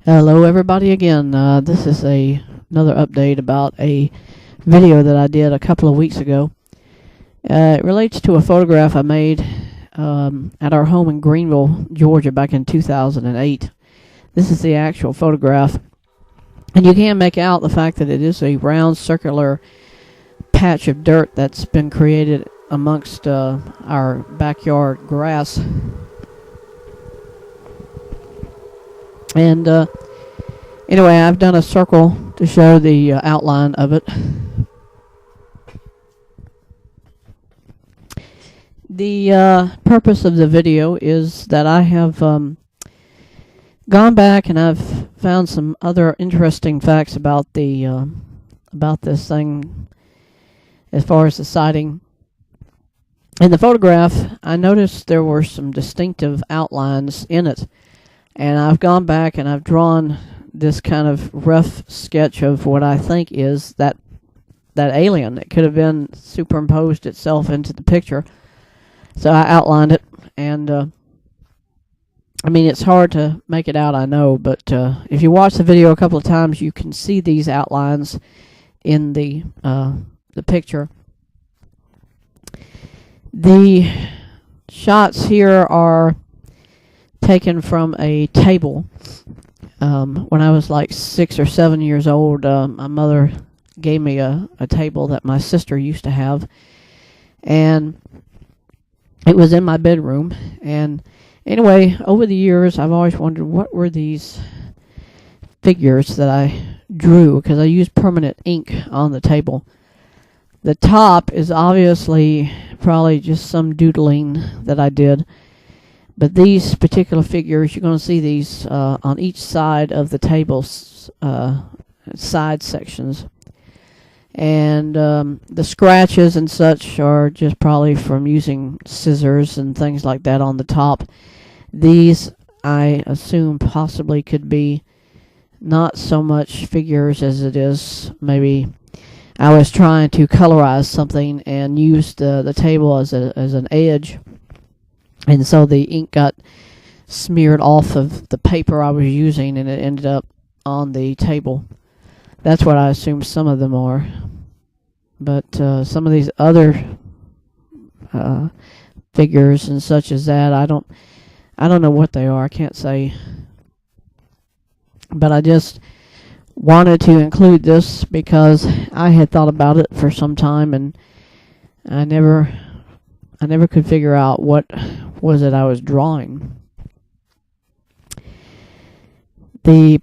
Hello everybody again. This is another update about a video that I did a couple of weeks ago. It relates to a photograph I made at our home in Greenville, Georgia back in 2008. This is the actual photograph, and you can make out the fact that it is a round circular patch of dirt that's been created amongst our backyard grass. And anyway, I've done a circle to show the outline of it. The purpose of the video is that I have gone back and I've found some other interesting facts about this thing as far as the sighting. In the photograph, I noticed there were some distinctive outlines in it. And I've gone back and I've drawn this kind of rough sketch of what I think is that alien. It could have been superimposed itself into the picture. So I outlined it, and I mean, it's hard to make it out, I know, but if you watch the video a couple of times, you can see these outlines in the picture. The shots here are taken from a table. When I was like 6 or 7 years old, my mother gave me a table that my sister used to have, and it was in my bedroom. And anyway, over the years, I've always wondered what were these figures that I drew, because I used permanent ink on the table. The top is obviously probably just some doodling that I did. But these particular figures, you're going to see these on each side of the table's side sections. And the scratches and such are just probably from using scissors and things like that on the top. These, I assume, possibly could be not so much figures as it is maybe I was trying to colorize something and used the table as an edge. And so the ink got smeared off of the paper I was using, and it ended up on the table. That's what I assume some of them are. But some of these other figures and such as that, I don't know what they are. I can't say. But I just wanted to include this because I had thought about it for some time, and I never could figure out what was it I was drawing. The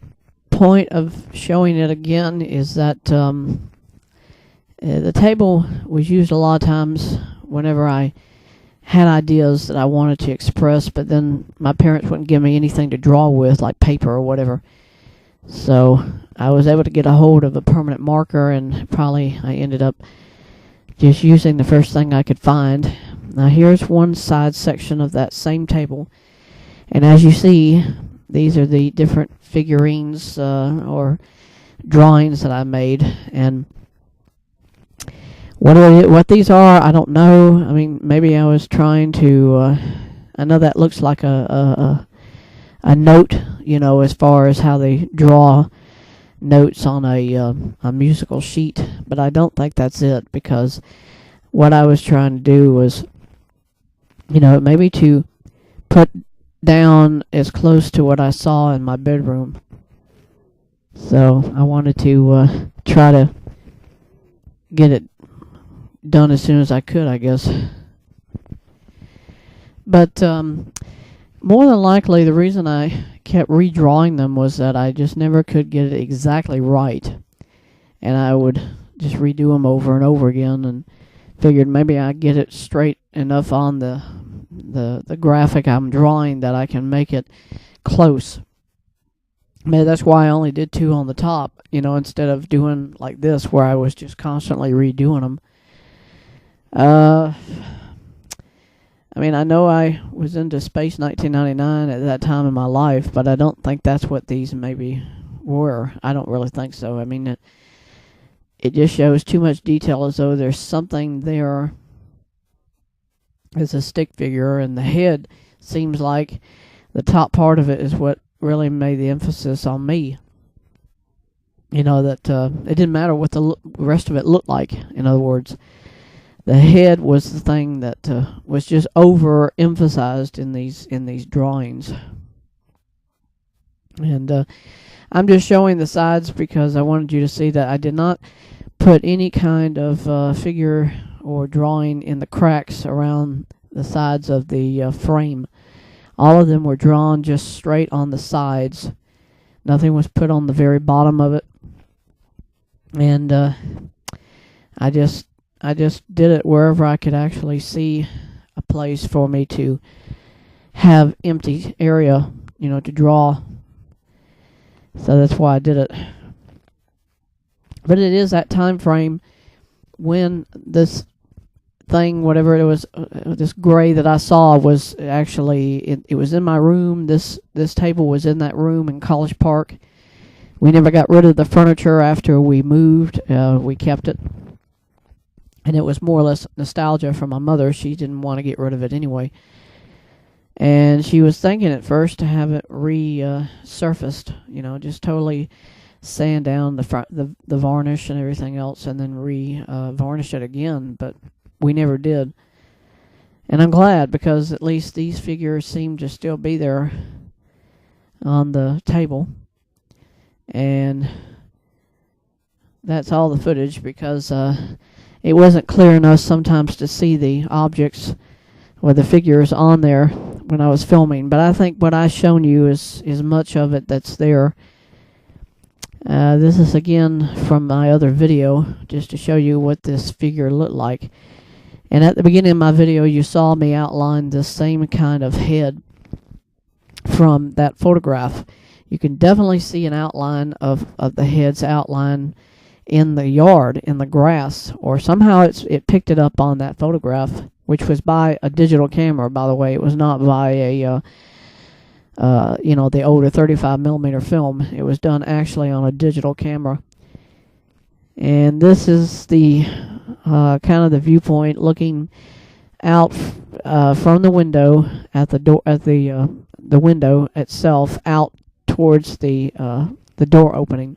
point of showing it again is that the table was used a lot of times whenever I had ideas that I wanted to express, but then my parents wouldn't give me anything to draw with, like paper or whatever. So I was able to get a hold of a permanent marker, and probably I ended up just using the first thing I could find. Now here's one side section of that same table, and as you see, these are the different figurines or drawings that I made. And what these are, I don't know. I mean, maybe I was trying to I know that looks like a note, you know, as far as how they draw notes on a musical sheet, but I don't think that's it, because what I was trying to do was, you know, maybe to put down as close to what I saw in my bedroom. So I wanted to try to get it done as soon as I could, I guess. But more than likely, the reason I kept redrawing them was that I just never could get it exactly right. And I would just redo them over and over again, and figured maybe I'd get it straight enough on the graphic I'm drawing that I can make it close. Maybe that's why I only did 2 on the top, you know, instead of doing like this where I was just constantly redoing them. I mean, I know I was into Space 1999 at that time in my life, but I don't think that's what these maybe were. I don't really think so. I mean, it just shows too much detail, as though there's something there as a stick figure, and the head seems like the top part of it is what really made the emphasis on me. You know, that it didn't matter what the rest of it looked like. In other words, the head was the thing that was just overemphasized in these drawings. And I'm just showing the sides because I wanted you to see that I did not put any kind of figure or drawing in the cracks around the sides of the frame. All of them were drawn just straight on the sides. Nothing was put on the very bottom of it. And I just did it wherever I could actually see a place for me to have empty area, you know, to draw. So that's why I did it. But it is that time frame when this thing, whatever it was, this gray that I saw was actually, it was in my room. This table was in that room in College Park. We never got rid of the furniture after we moved. We kept it. And it was more or less nostalgia from my mother. She didn't want to get rid of it anyway. And she was thinking at first to have it resurfaced, you know, just totally sand down the varnish and everything else, and then varnish it again. But we never did. And I'm glad, because at least these figures seem to still be there on the table. And that's all the footage, because it wasn't clear enough sometimes to see the objects or the figures on there when I was filming. But I think what I've shown you is much of it that's there. This is again from my other video, just to show you what this figure looked like. And at the beginning of my video, you saw me outline the same kind of head from that photograph. You can definitely see an outline of the head's outline in the yard, in the grass, or somehow it picked it up on that photograph, which was by a digital camera, by the way. It was not by a you know, the older 35mm film. It was done actually on a digital camera. And this is the kind of the viewpoint looking out from the window at the door, at the window itself, out towards the door opening.